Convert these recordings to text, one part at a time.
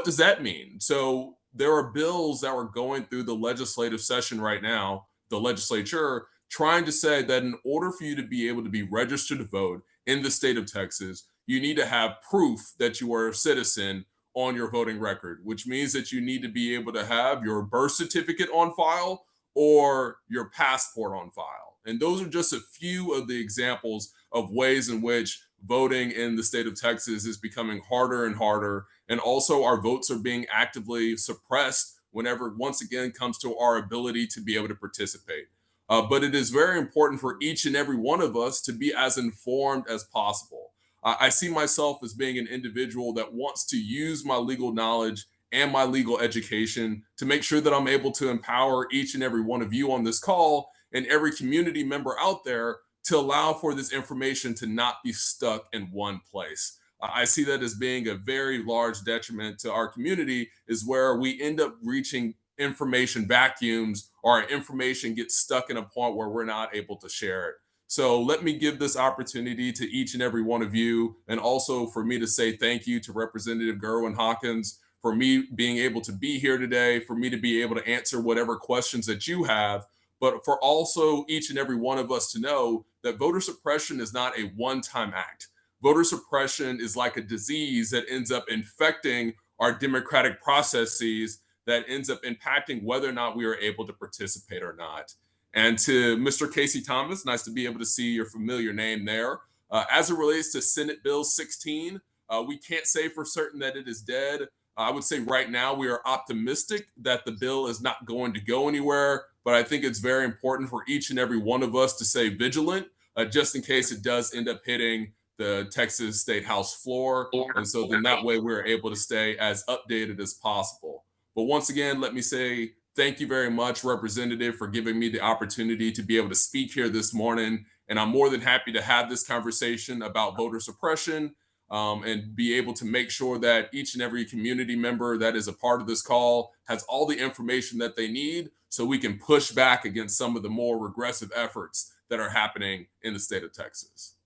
does that mean? So there are bills that were going through the legislative session right now, the legislature, trying to say that in order for you to be able to be registered to vote in the state of Texas, you need to have proof that you are a citizen on your voting record, which means that you need to be able to have your birth certificate on file or your passport on file. And those are just a few of the examples of ways in which voting in the state of Texas is becoming harder and harder. And also, our votes are being actively suppressed whenever, once again, comes to our ability to be able to participate. But it is very important for each and every one of us to be as informed as possible. I see myself as being an individual that wants to use my legal knowledge and my legal education to make sure that I'm able to empower each and every one of you on this call and every community member out there to allow for this information to not be stuck in one place. I see that as being a very large detriment to our community, is where we end up reaching information vacuums, or our information gets stuck in a point where we're not able to share it. So let me give this opportunity to each and every one of you, and also for me to say thank you to Representative Gervin-Hawkins for me being able to be here today, for me to be able to answer whatever questions that you have, but for also each and every one of us to know that voter suppression is not a one-time act. Voter suppression is like a disease that ends up infecting our democratic processes, that ends up impacting whether or not we are able to participate or not. And to Mr. Casey Thomas, nice to be able to see your familiar name there. As it relates to Senate Bill 16, we can't say for certain that it is dead. I would say right now we are optimistic that the bill is not going to go anywhere, but I think it's very important for each and every one of us to stay vigilant, just in case it does end up hitting the Texas State House floor. And so then that way we're able to stay as updated as possible. But once again, let me say thank you very much, Representative, for giving me the opportunity to be able to speak here this morning. And I'm more than happy to have this conversation about voter suppression, and be able to make sure that each and every community member that is a part of this call has all the information that they need so we can push back against some of the more regressive efforts that are happening in the state of Texas.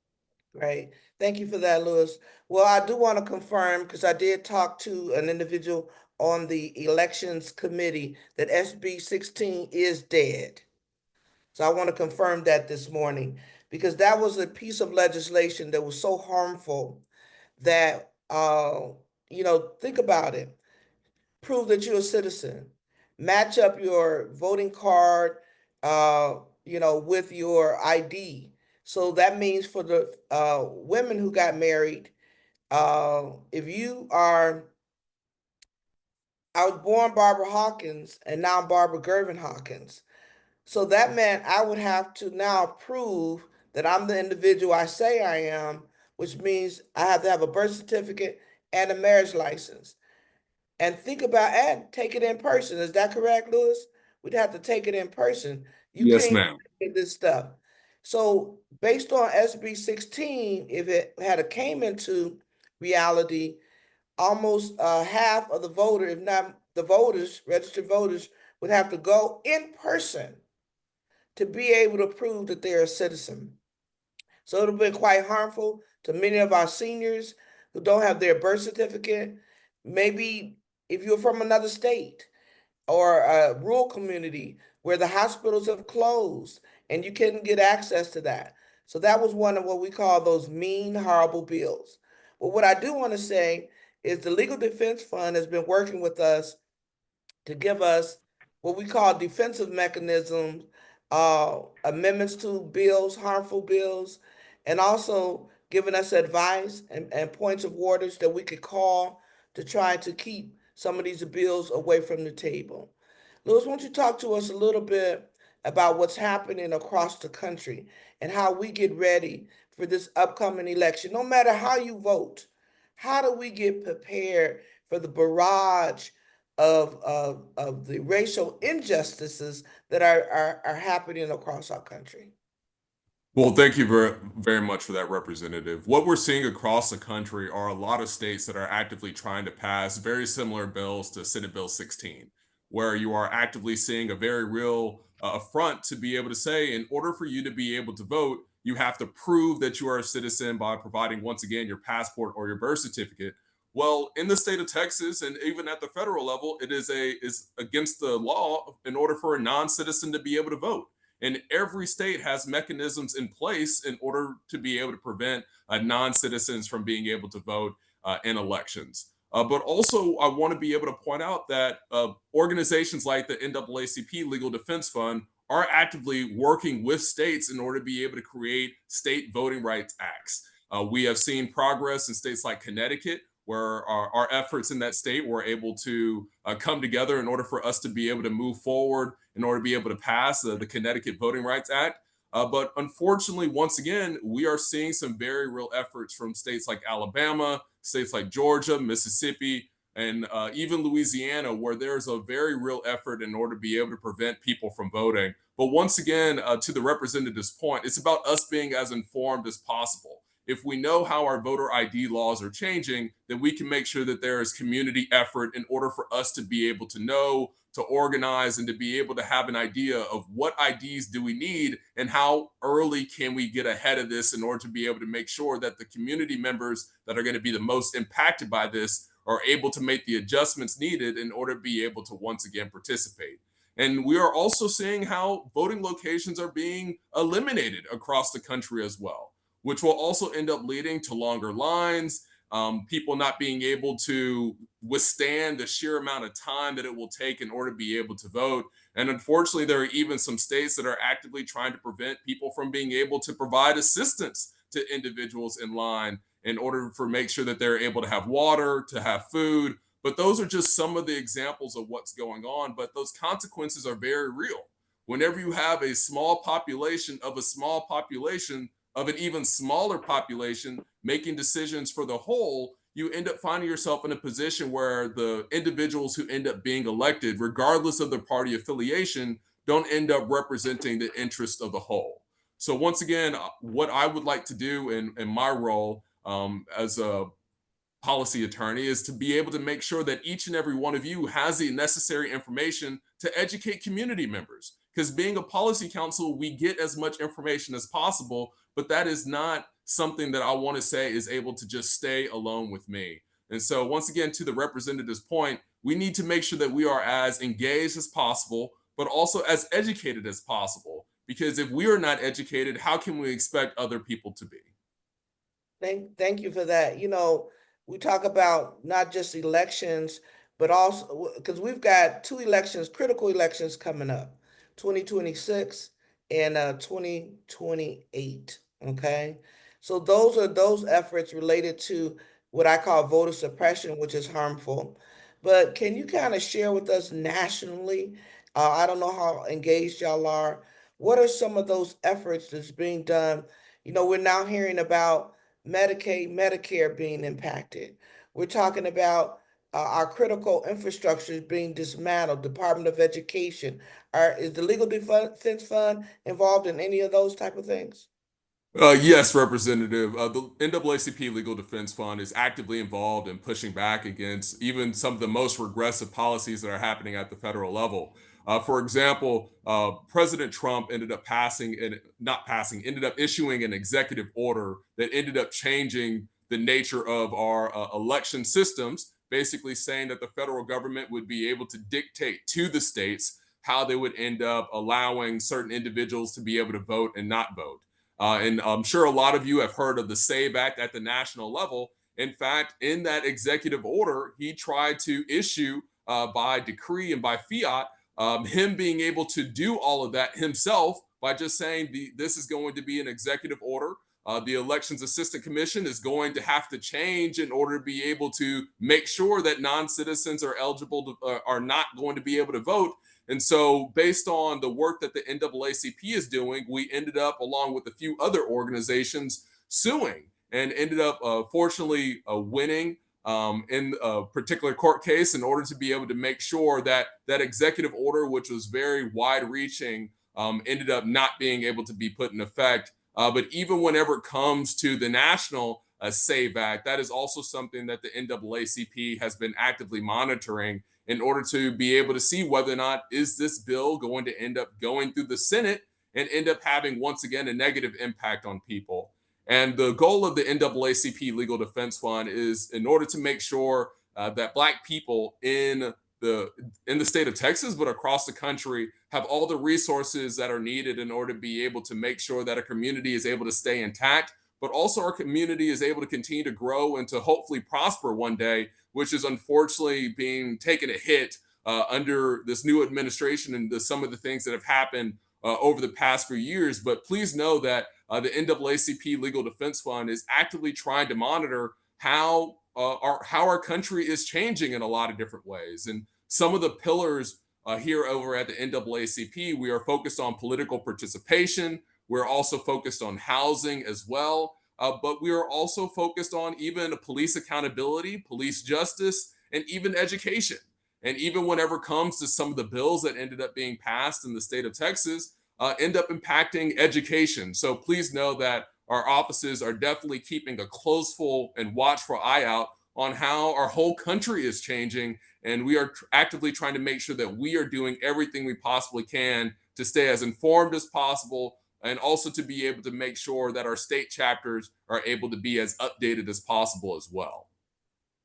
Great. Thank you for that, Lewis. Well, I do want to confirm, because I did talk to an individual on the elections committee, that SB 16 is dead. So I want to confirm that this morning, because that was a piece of legislation that was so harmful that, think about it. Prove that you're a citizen. Match up your voting card, with your ID. So that means for the women who got married, if you are, I was born Barbara Hawkins and now I'm Barbara Gervin-Hawkins. So that meant I would have to now prove that I'm the individual I say I am, which means I have to have a birth certificate and a marriage license. And think about and take it in person. Is that correct, Lewis? We'd have to take it in person. You Yes, can't ma'am. get this stuff. So based on SB 16, if it had a came into reality, almost half of the voter, if not the voters, registered voters, would have to go in person to be able to prove that they're a citizen. So it'll be quite harmful to many of our seniors who don't have their birth certificate. Maybe if you're from another state or a rural community where the hospitals have closed and you couldn't get access to that. So that was one of what we call those mean, horrible bills. But what I do want to say is the Legal Defense Fund has been working with us to give us what we call defensive mechanisms, amendments to bills, harmful bills, and also giving us advice and points of orders that we could call to try to keep some of these bills away from the table. Lewis, why don't you talk to us a little bit about what's happening across the country and how we get ready for this upcoming election? No matter how you vote, how do we get prepared for the barrage of the racial injustices that are happening across our country? Well, thank you very, very much for that, Representative. What we're seeing across the country are a lot of states that are actively trying to pass very similar bills to Senate Bill 16, where you are actively seeing a very real affront to be able to say, in order for you to be able to vote, you have to prove that you are a citizen by providing, once again, your passport or your birth certificate, Well, in the state of Texas and even at the federal level, it is against the law in order for a non-citizen to be able to vote. And every state has mechanisms in place in order to be able to prevent non-citizens from being able to vote in elections. But also, I want to be able to point out that organizations like the NAACP Legal Defense Fund are actively working with states in order to be able to create state voting rights acts. We have seen progress in states like Connecticut, where our efforts in that state were able to come together in order for us to be able to move forward, in order to be able to pass the Connecticut Voting Rights Act. But unfortunately, once again, we are seeing some very real efforts from states like Alabama, states like Georgia, Mississippi, and even Louisiana, where there's a very real effort in order to be able to prevent people from voting. But once again, to the representative's point, it's about us being as informed as possible. If we know how our voter ID laws are changing, then we can make sure that there is community effort in order for us to be able to know, to organize, and to be able to have an idea of what IDs do we need and how early can we get ahead of this in order to be able to make sure that the community members that are going to be the most impacted by this are able to make the adjustments needed in order to be able to once again participate. And we are also seeing how voting locations are being eliminated across the country as well, which will also end up leading to longer lines, people not being able to withstand the sheer amount of time that it will take in order to be able to vote. And unfortunately, there are even some states that are actively trying to prevent people from being able to provide assistance to individuals in line in order for make sure that they're able to have water, to have food. But those are just some of the examples of what's going on. But those consequences are very real. Whenever you have a small population of a small population of an even smaller population making decisions for the whole, you end up finding yourself in a position where the individuals who end up being elected, regardless of their party affiliation, don't end up representing the interest of the whole. So, once again, what I would like to do in my role as a policy attorney is to be able to make sure that each and every one of you has the necessary information to educate community members. Because being a policy counsel, we get as much information as possible, but that is not something that I want to say is able to just stay alone with me. And so, once again, to the representative's point, we need to make sure that we are as engaged as possible, but also as educated as possible. Because if we are not educated, how can we expect other people to be? Thank you for that. We talk about not just elections, but also because we've got two elections, critical elections coming up, 2026 and 2028. Okay. So those efforts related to what I call voter suppression, which is harmful. But can you kind of share with us nationally? I don't know how engaged y'all are. What are some of those efforts that's being done? We're now hearing about Medicaid, Medicare being impacted. We're talking about our critical infrastructure being dismantled, Department of Education. Is the Legal Defense Fund involved in any of those type of things? Yes, Representative. The NAACP Legal Defense Fund is actively involved in pushing back against even some of the most regressive policies that are happening at the federal level. For example, President Trump ended up ended up issuing an executive order that ended up changing the nature of our election systems, basically saying that the federal government would be able to dictate to the states how they would end up allowing certain individuals to be able to vote and not vote. And I'm sure a lot of you have heard of the SAVE Act at the national level. In fact, in that executive order, he tried to issue by decree and by fiat him being able to do all of that himself by just saying this is going to be an executive order. The Elections Assistant Commission is going to have to change in order to be able to make sure that non-citizens are eligible to are not going to be able to vote. And so, based on the work that the NAACP is doing, we ended up, along with a few other organizations, suing and ended up, fortunately, winning in a particular court case in order to be able to make sure that that executive order, which was very wide-reaching, ended up not being able to be put in effect. But even whenever it comes to the national SAVE Act, that is also something that the NAACP has been actively monitoring in order to be able to see whether or not is this bill going to end up going through the Senate and end up having once again a negative impact on people. And the goal of the NAACP Legal Defense Fund is in order to make sure that Black people the in the state of Texas, but across the country, have all the resources that are needed in order to be able to make sure that a community is able to stay intact, but also our community is able to continue to grow and to hopefully prosper one day, which is unfortunately being taken a hit under this new administration and some of the things that have happened over the past few years. But please know that the NAACP Legal Defense Fund is actively trying to monitor how our country is changing in a lot of different ways. And some of the pillars here over at the NAACP, we are focused on political participation. We're also focused on housing as well. But we are also focused on even police accountability, police justice, and even education. And even whenever it comes to some of the bills that ended up being passed in the state of Texas, end up impacting education. So please know that our offices are definitely keeping a closeful and watchful eye out on how our whole country is changing. And we are actively trying to make sure that we are doing everything we possibly can to stay as informed as possible, and also to be able to make sure that our state chapters are able to be as updated as possible as well.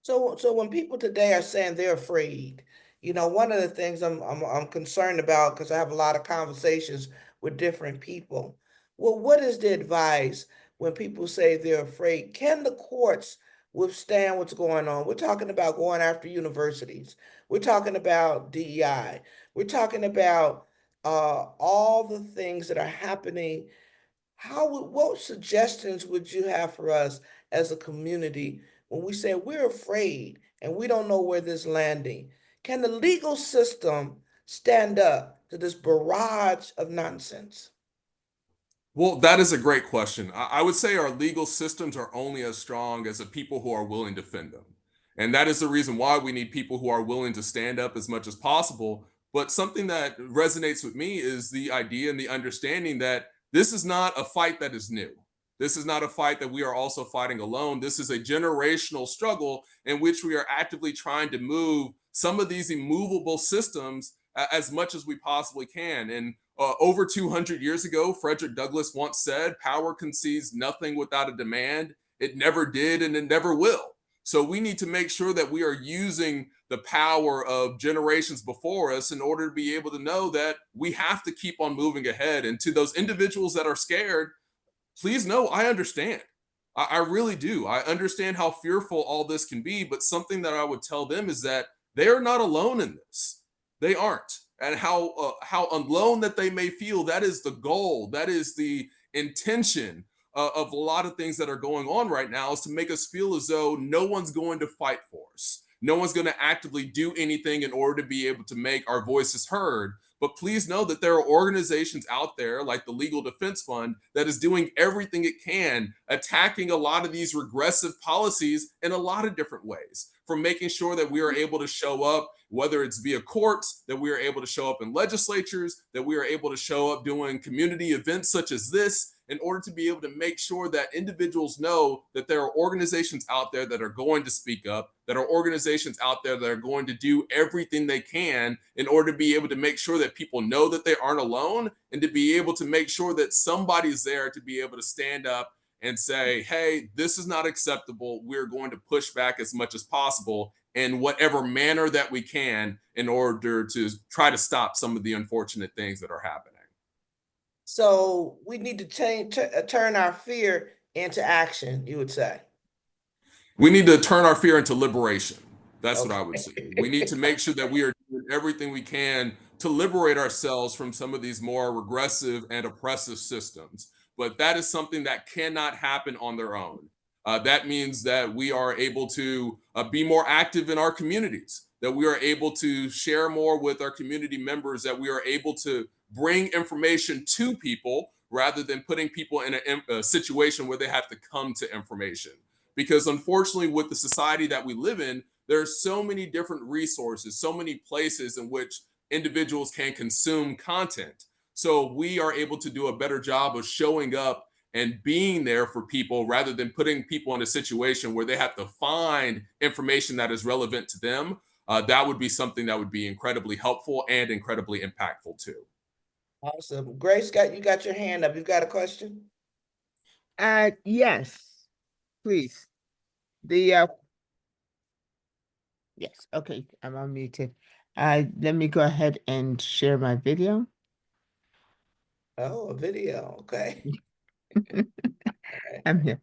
So when people today are saying they're afraid, one of the things I'm concerned about, because I have a lot of conversations with different people. Well, what is the advice when people say they're afraid? Can the courts withstand what's going on? We're talking about going after universities. We're talking about DEI. We're talking about all the things that are happening. What suggestions would you have for us as a community when we say we're afraid and we don't know where this is landing? Can the legal system stand up to this barrage of nonsense? Well, that is a great question. I would say our legal systems are only as strong as the people who are willing to defend them. And that is the reason why we need people who are willing to stand up as much as possible. But something that resonates with me is the idea and the understanding that this is not a fight that is new. This is not a fight that we are also fighting alone. This is a generational struggle in which we are actively trying to move some of these immovable systems as much as we possibly can. And over 200 years ago, Frederick Douglass once said, "Power concedes nothing without a demand. It never did and it never will." So we need to make sure that we are using the power of generations before us in order to be able to know that we have to keep on moving ahead. And to those individuals that are scared, please know I understand. I really do. I understand how fearful all this can be, but something that I would tell them is that they are not alone in this. They aren't. And how alone that they may feel, that is the goal. That is the intention of a lot of things that are going on right now, is to make us feel as though no one's going to fight for us. No one's going to actively do anything in order to be able to make our voices heard. But please know that there are organizations out there like the Legal Defense Fund that is doing everything it can, attacking a lot of these regressive policies in a lot of different ways, from making sure that we are able to show up, whether it's via courts, that we are able to show up in legislatures, that we are able to show up doing community events such as this, in order to be able to make sure that individuals know that there are organizations out there that are going to speak up, that are organizations out there that are going to do everything they can in order to be able to make sure that people know that they aren't alone, and to be able to make sure that somebody's there to be able to stand up and say, "Hey, this is not acceptable. We're going to push back as much as possible in whatever manner that we can in order to try to stop some of the unfortunate things that are happening." So we need to turn our fear into action, you would say. We need to turn our fear into liberation. That's what I would say. We need to Okay. make sure that we are doing everything we can to liberate ourselves from some of these more regressive and oppressive systems. But that is something that cannot happen on their own. That means that we are able to be more active in our communities, that we are able to share more with our community members, that we are able to bring information to people rather than putting people in a situation where they have to come to information. Because unfortunately, with the society that we live in, there are so many different resources, so many places in which individuals can consume content. So we are able to do a better job of showing up and being there for people rather than putting people in a situation where they have to find information that is relevant to them. That would be something that would be incredibly helpful and incredibly impactful too. Awesome. Grace, you got your hand up. You got a question? Yes, please. The yes, okay, I'm unmuted. Let me go ahead and share my video. Oh, a video. Okay. All right. I'm here.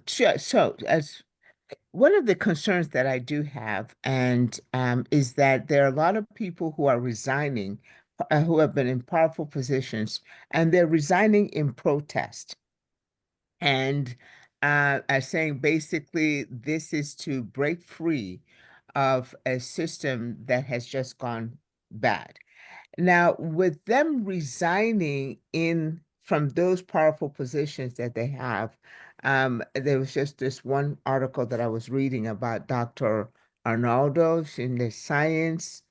Sure. So, as one of the concerns that I do have, and is that there are a lot of people who are resigning, who have been in powerful positions, and they're resigning in protest. And are saying basically this is to break free of a system that has just gone bad. Now, with them resigning in from those powerful positions that they have, there was just this one article that I was reading about Dr. Arnaldo in the science.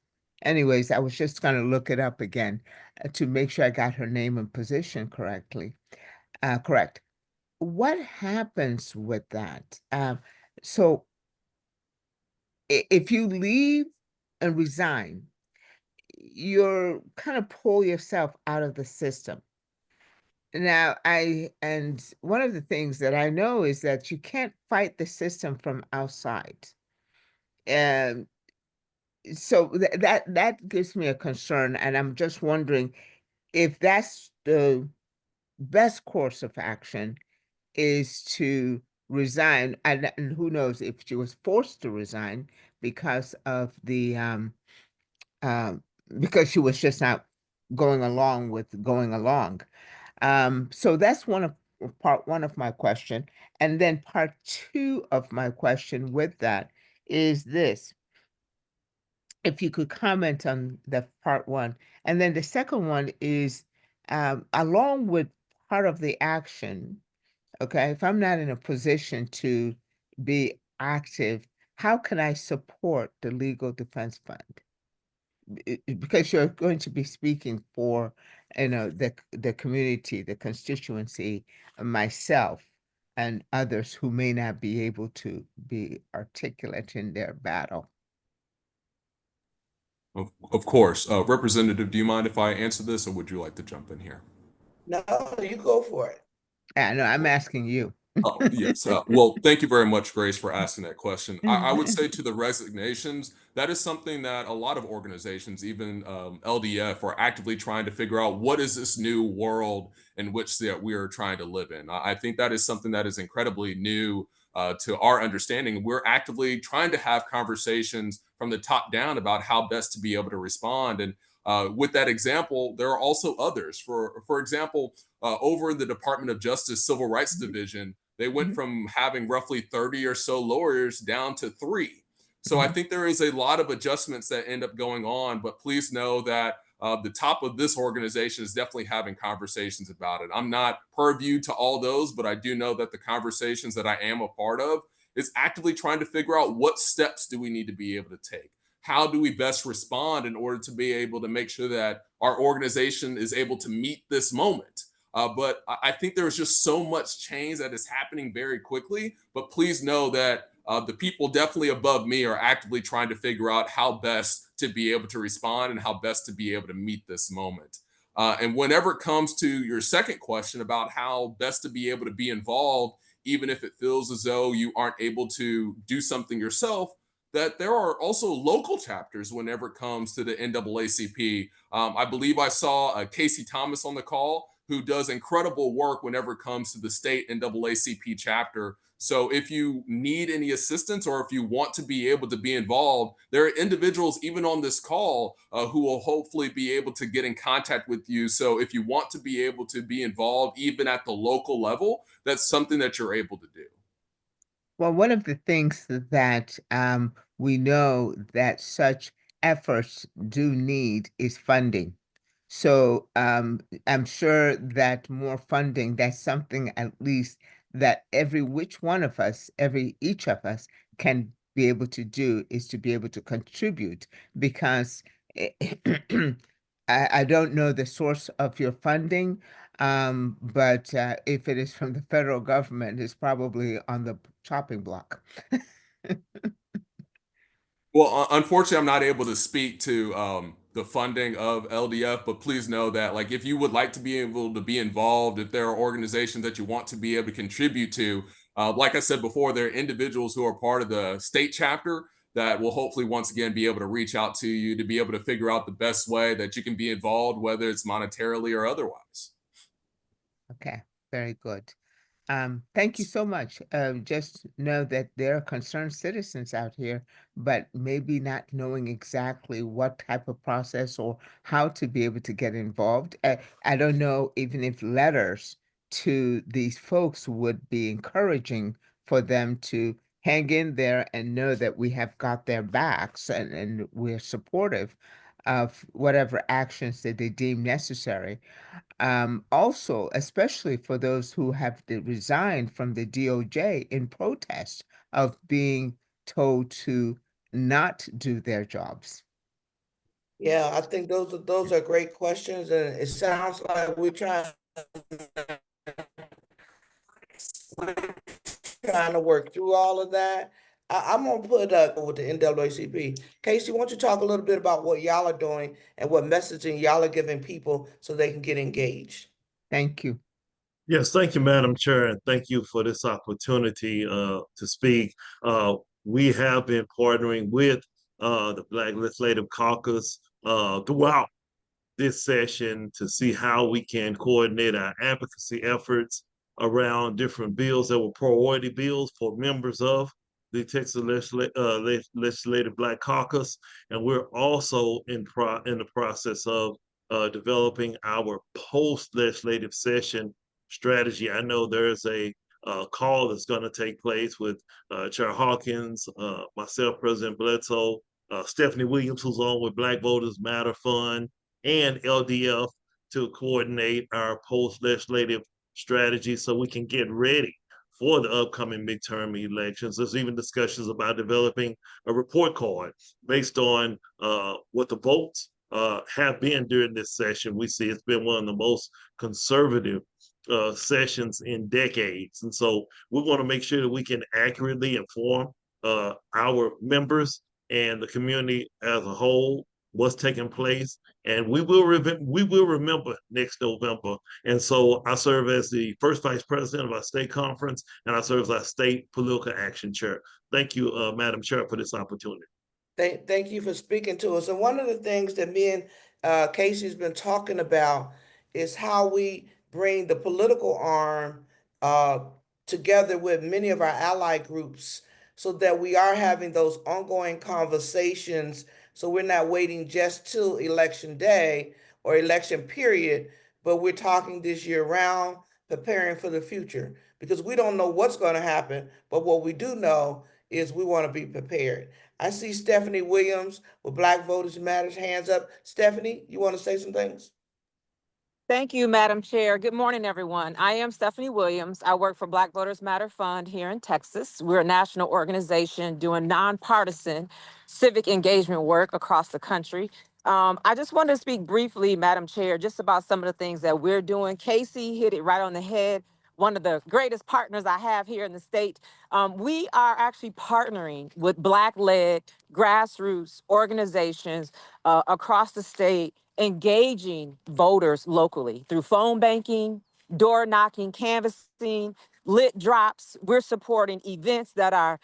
Anyways, I was just going to look it up again to make sure I got her name and position correctly. Correct. What happens with that? So if you leave and resign, you're kind of pull yourself out of the system. Now, and one of the things that I know is that you can't fight the system from outside. And so that gives me a concern, and I'm just wondering if that's the best course of action is to resign, and who knows if she was forced to resign because of the um, because she was just not going along with going along. So that's one of part one of my question. And then part two of my question with that is this. If you could comment on the part one. And then the second one is along with part of the action, okay, if I'm not in a position to be active, how can I support the Legal Defense Fund? Because you're going to be speaking for, the community, the constituency, myself, and others who may not be able to be articulate in their battle. Of course. Representative, do you mind if I answer this, or would you like to jump in here? No, you go for it. I know, I'm asking you. Oh, yes. Well, thank you very much, Grace, for asking that question. I would say to the resignations, that is something that a lot of organizations, even LDF, are actively trying to figure out what is this new world in which that we are trying to live in. I think that is something that is incredibly new to our understanding. We're actively trying to have conversations from the top down about how best to be able to respond. And with that example, there are also others. For example, over in the Department of Justice Civil Rights Division, they went Mhm, from having roughly 30 or so lawyers down to 3. So I mhm. think there is a lot of adjustments that end up going on, but please know that the top of this organization is definitely having conversations about it. I'm not purview to all those, but I do know that the conversations that I am a part of is actively trying to figure out what steps do we need to be able to take. How do we best respond in order to be able to make sure that our organization is able to meet this moment? But I think there's just so much change that is happening very quickly. But please know that the people definitely above me are actively trying to figure out how best to be able to respond and how best to be able to meet this moment. And whenever it comes to your second question about how best to be able to be involved, even if it feels as though you aren't able to do something yourself, that there are also local chapters whenever it comes to the NAACP. I believe I saw Casey Thomas on the call, who does incredible work whenever it comes to the state NAACP chapter. So if you need any assistance or if you want to be able to be involved, there are individuals even on this call who will hopefully be able to get in contact with you. So if you want to be able to be involved even at the local level, that's something that you're able to do. Well, one of the things that we know that such efforts do need is funding. So I'm sure that more funding, that's something at least that every which one of us, every each of us can be able to do is to be able to contribute because I don't know the source of your funding, but if it is from the federal government, it's probably on the chopping block. Well, unfortunately, I'm not able to speak to the funding of LDF, but please know that, like, if you would like to be able to be involved, if there are organizations that you want to be able to contribute to, like I said before, there are individuals who are part of the state chapter that will hopefully once again be able to reach out to you to be able to figure out the best way that you can be involved, whether it's monetarily or otherwise. Okay, very good. Thank you so much. Just know that there are concerned citizens out here, but maybe not knowing exactly what type of process or how to be able to get involved. I don't know even if letters to these folks would be encouraging for them to hang in there and know that we have got their backs and we're supportive of whatever actions that they deem necessary. Also, especially for those who have resigned from the DOJ in protest of being told to not do their jobs. Yeah, I think those are great questions, and it sounds like we're trying to work through all of that. I'm gonna put with the NAACP. Casey, why don't you talk a little bit about what y'all are doing and what messaging y'all are giving people so they can get engaged? Thank you. Yes, thank you, Madam Chair, and thank you for this opportunity to speak. We have been partnering with the Black Legislative Caucus throughout this session to see how we can coordinate our advocacy efforts around different bills that were priority bills for members of the Texas Legislative Black Caucus. And we're also in the process of developing our post-legislative session strategy. I know there's a call that's going to take place with Gervin-Hawkins, myself, President Bledsoe, Stephanie Williams, who's on with Black Voters Matter Fund, and LDF to coordinate our post-legislative strategy so we can get ready for the upcoming midterm elections. There's even discussions about developing a report card based on what the votes have been during this session. We see it's been one of the most conservative sessions in decades. And so we want to make sure that we can accurately inform our members and the community as a whole what's taking place, and we will remember next November. And so I serve as the first vice president of our state conference, and I serve as our state political action chair. Thank you, Madam Chair, for this opportunity. Thank you for speaking to us. And one of the things that me and Casey's been talking about is how we bring the political arm together with many of our ally groups so that we are having those ongoing conversations. So we're not waiting just till election day or election period, but we're talking this year round, preparing for the future, because we don't know what's going to happen. But what we do know is we want to be prepared. I see Stephanie Williams with Black Voters Matters, hands up. Stephanie, you want to say some things? Thank you, Madam Chair. Good morning, everyone. I am Stephanie Williams. I work for Black Voters Matter Fund here in Texas. We're a national organization doing nonpartisan civic engagement work across the country. I just wanted to speak briefly, Madam Chair, just about some of the things that we're doing. Casey hit it right on the head. One of the greatest partners I have here in the state. We are actually partnering with Black-led grassroots organizations across the state, engaging voters locally through phone banking, door knocking, canvassing, lit drops. We're supporting events that are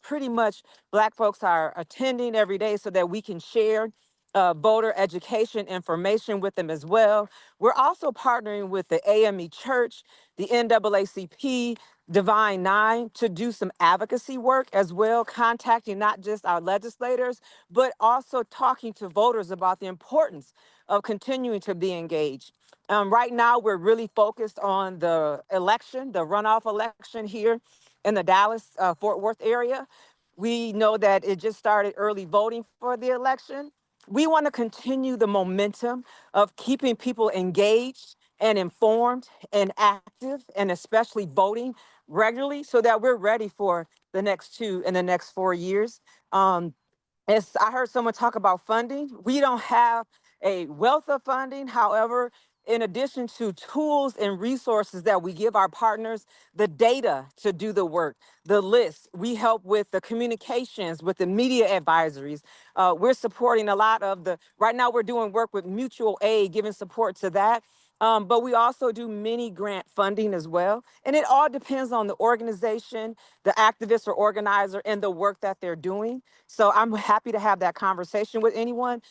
pretty much Black folks are attending every day so that we can share voter education information with them as well. We're also partnering with the AME Church, the NAACP, Divine Nine to do some advocacy work as well, contacting not just our legislators, but also talking to voters about the importance of continuing to be engaged. Right now, we're really focused on the election, the runoff election here in the Dallas-Fort Worth area. We know that it just started early voting for the election. We want to continue the momentum of keeping people engaged and informed and active, and especially voting regularly so that we're ready for the next 2 and the next 4 years. As I heard someone talk about funding, we don't have a wealth of funding. However, in addition to tools and resources that we give our partners, the data to do the work, the list. We help with the communications, with the media advisories. We're supporting a lot of right now we're doing work with mutual aid, giving support to that. But we also do mini grant funding as well. And it all depends on the organization, the activist or organizer, and the work that they're doing. So I'm happy to have that conversation with anyone.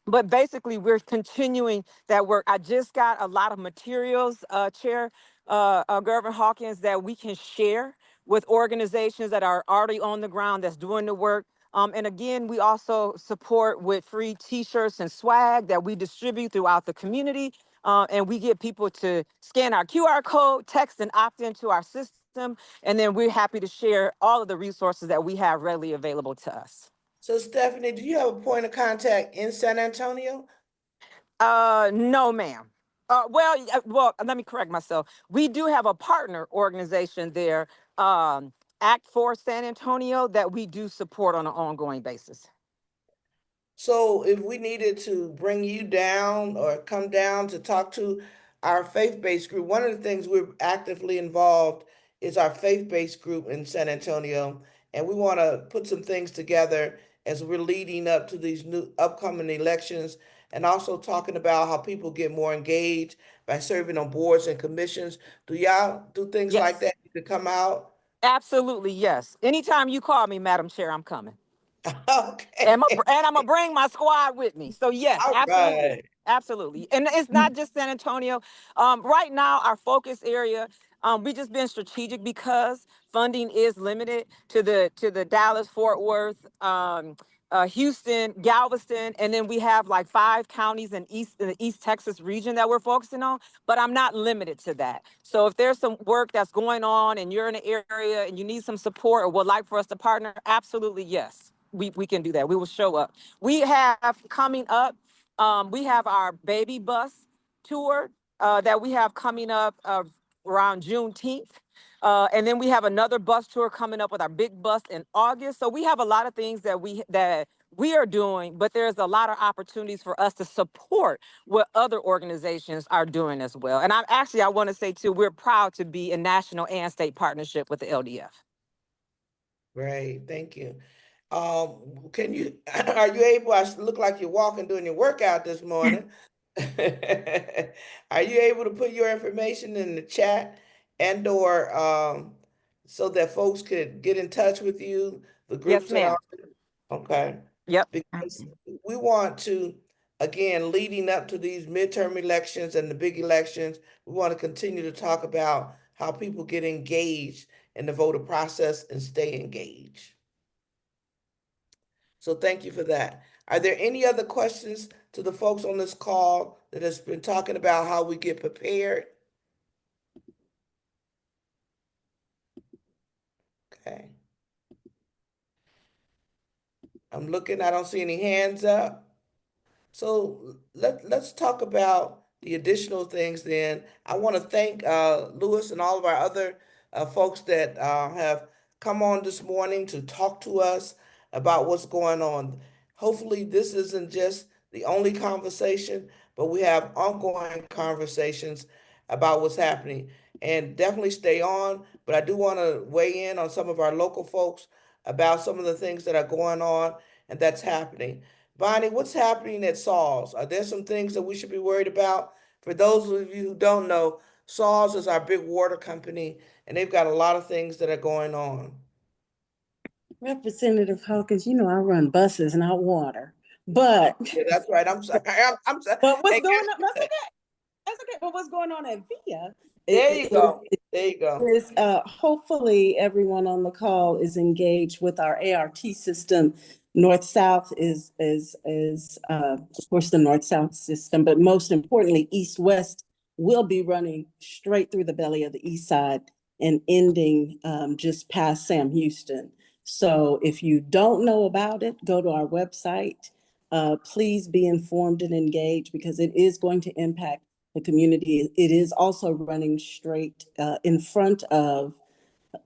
But basically, we're continuing that work. I just got a lot of materials, Chair Gervin-Hawkins, that we can share with organizations that are already on the ground that's doing the work. And again, we also support with free T-shirts and swag that we distribute throughout the community. And we get people to scan our QR code, text, and opt into our system. And then we're happy to share all of the resources that we have readily available to us. So Stephanie, do you have a point of contact in San Antonio? No, ma'am. Well, let me correct myself. We do have a partner organization there, Act for San Antonio, that we do support on an ongoing basis. So if we needed to bring you down or come down to talk to our faith-based group, one of the things we're actively involved is our faith-based group in San Antonio. And we want to put some things together as we're leading up to these new upcoming elections, and also talking about how people get more engaged by serving on boards and commissions. Do y'all do things like Yes, that? You could come out? absolutely, yes. Anytime you call me, Madam Chair, I'm coming. Okay. And I'm gonna bring my squad with me. So yes, All absolutely. right. Absolutely. And it's not just San Antonio. Right now, our focus area, we just been strategic because funding is limited to the Dallas, Fort Worth, Houston, Galveston, and then we have like 5 counties in the East Texas region that we're focusing on, but I'm not limited to that. So if there's some work that's going on and you're in an area and you need some support or would like for us to partner, absolutely yes. We can do that. We will show up. We have coming up, we have our baby bus tour that we have coming up around Juneteenth. And then we have another bus tour coming up with our big bus in August. So we have a lot of things that we are doing, but there's a lot of opportunities for us to support what other organizations are doing as well. And I want to say too, we're proud to be in national and state partnership with the LDF. Great, thank you. Can you, are you able, I look like you're walking doing your workout this morning. Are you able to put your information in the chat and or so that folks could get in touch with you, the Yes, groups that ma'am. are, okay? Yep. Because we want to, again, leading up to these midterm elections and the big elections, we want to continue to talk about how people get engaged in the voter process and stay engaged. So thank you for that. Are there any other questions to the folks on this call that has been talking about how we get prepared? Okay. I'm looking, I don't see any hands up. So let's talk about the additional things then. I want to thank Lewis and all of our other folks that have come on this morning to talk to us about what's going on. Hopefully this isn't just the only conversation, but we have ongoing conversations about what's happening. And definitely stay on, but I do want to weigh in on some of our local folks about some of the things that are going on and that's happening. Bonnie, what's happening at Saws? Are there some things that we should be worried about? For those of you who don't know, Saws is our big water company, and they've got a lot of things that are going on. Representative Hawkins, you know I run buses, not water. But Yeah, that's right. I'm sorry. I'm sorry. but what's Hey, going on? That's okay. That's okay. But what's going on at VIA? there you go. There you go. Is hopefully everyone on the call is engaged with our ART system. North-South is of course the North-South system, but most importantly, East-West will be running straight through the belly of the East Side and ending just past Sam Houston. So if you don't know about it, go to our website. Please be informed and engaged because it is going to impact the community. It is also running straight in front of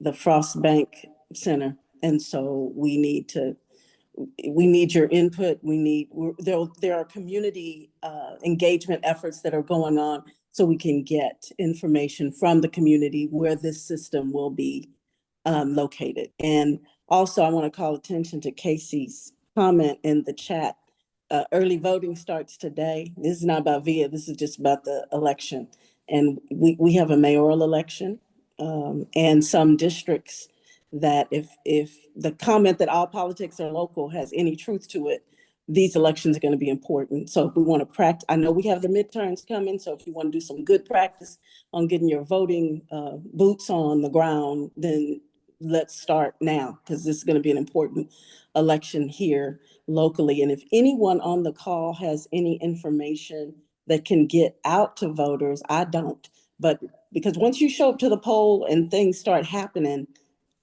the Frost Bank Center. And so we need to we need your input. There are community engagement efforts that are going on so we can get information from the community where this system will be located. And also, I want to call attention to Casey's comment in the chat. Early voting starts today. This is not about VIA. This is just about the election. And we have a mayoral election and some districts that if the comment that all politics are local has any truth to it, these elections are going to be important. So if we want to practice, I know we have the midterms coming. So if you want to do some good practice on getting your voting boots on the ground, then let's start now, because this is going to be an important election here locally. And if anyone on the call has any information that can get out to voters, I don't. But because once you show up to the poll and things start happening,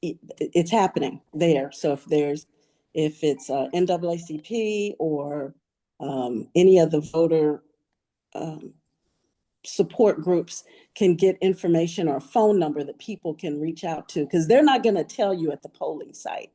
it's happening there. So if it's NAACP or any of the voter support groups can get information or a phone number that people can reach out to, because they're not going to tell you at the polling site.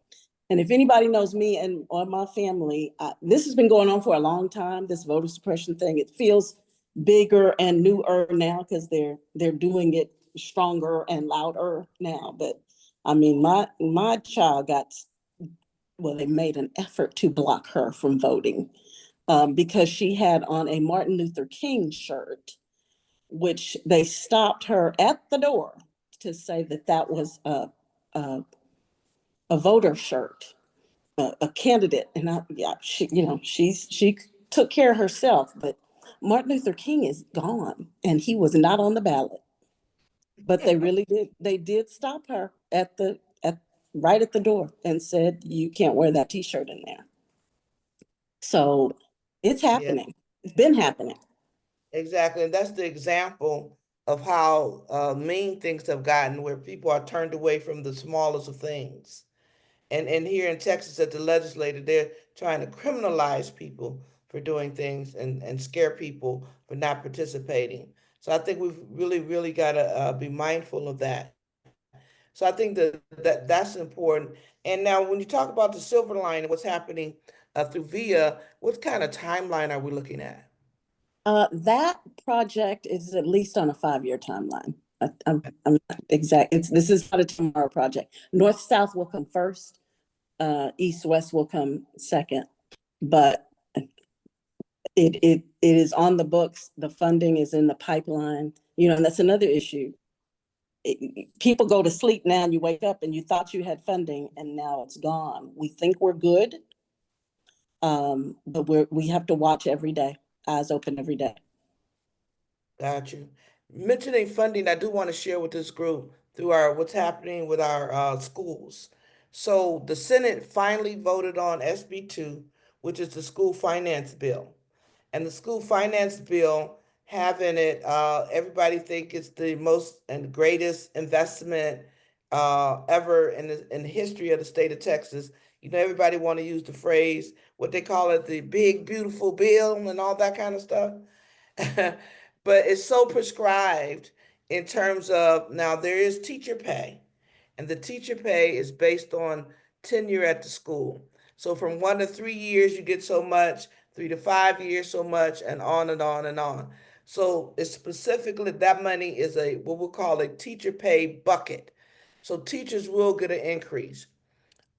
And if anybody knows me and or my family, this has been going on for a long time, this voter suppression thing. It feels bigger and newer now because they're doing it stronger and louder now. But I mean, my child they made an effort to block her from voting because she had on a Martin Luther King shirt, which they stopped her at the door to say that was a voter shirt, a candidate. And she took care of herself, but Martin Luther King is gone and he was not on the ballot. But they really did. They did stop her right at the door and said, you can't wear that t-shirt in there. So it's happening. It's been happening. Exactly. And that's the example of how mean things have gotten, where people are turned away from the smallest of things. And here in Texas at the legislature, they're trying to criminalize people for doing things and scare people for not participating. So I think we've really got to be mindful of that. So I think that's important. And now when you talk about the silver line and what's happening through VIA, what kind of timeline are we looking at? That project is at least on a 5-year timeline. I'm not exact. This is not a tomorrow project. North-South will come first. East-West will come second. But it is on the books. The funding is in the pipeline. And that's another issue. People go to sleep now and you wake up and you thought you had funding and now it's gone. We think we're good, but we have to watch every day, eyes open every day. Got you. Mentioning funding, I do want to share with this group through what's happening with our schools. So the Senate finally voted on SB 2, which is the school finance bill. And the school finance bill having it, everybody think it's the most and greatest investment ever in the history of the state of Texas. Everybody want to use the phrase, what they call it, the big, beautiful bill and all that kind of stuff. But it's so prescribed in terms of, now there is teacher pay, and the teacher pay is based on tenure at the school. So from 1 to 3 years, you get so much, 3 to 5 years, so much, and on and on and on. So it's specifically, that money is what we'll call a teacher pay bucket. So teachers will get an increase.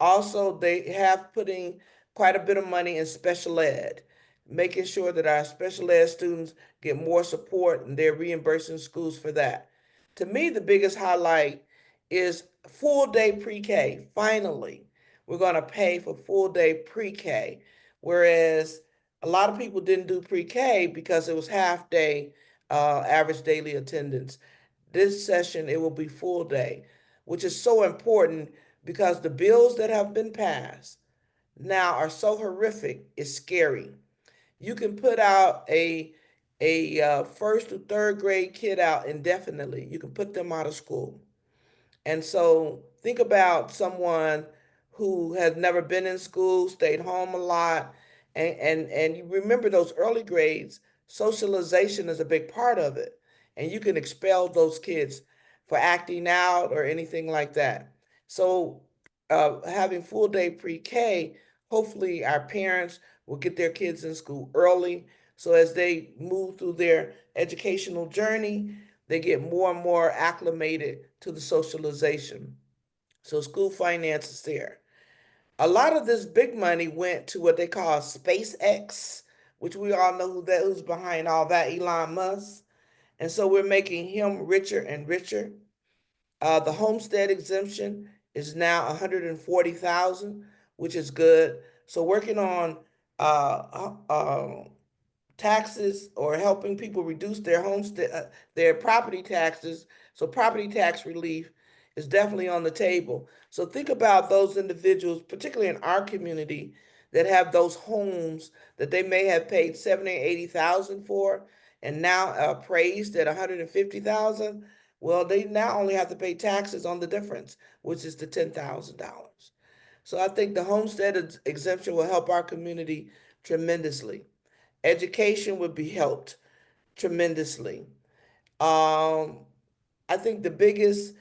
Also, they have putting quite a bit of money in special ed, making sure that our special ed students get more support, and they're reimbursing schools for that. To me, the biggest highlight is full day pre-K. Finally, we're going to pay for full day pre-K, whereas a lot of people didn't do pre-K because it was half day average daily attendance. This session, it will be full day, which is so important because the bills that have been passed now are so horrific, it's scary. You can put out a first to third grade kid out indefinitely. You can put them out of school. And so think about someone who has never been in school, stayed home a lot, and you remember those early grades, socialization is a big part of it. And you can expel those kids for acting out or anything like that. So having full day pre-K hopefully our parents will get their kids in school early. So as they move through their educational journey, they get more and more acclimated to the socialization. So school finance is there. A lot of this big money went to what they call SpaceX, which we all know who's behind all that, Elon Musk. And so we're making him richer and richer. The homestead exemption is now 140,000, which is good. So working on taxes or helping people reduce their homestead, their property taxes. So property tax relief is definitely on the table. So think about those individuals, particularly in our community, that have those homes that they may have paid 70 or 80,000 for, and now appraised at 150,000. Well, they now only have to pay taxes on the difference, which is the $10,000. So I think the homestead exemption will help our community tremendously. Education would be helped tremendously. I think the biggest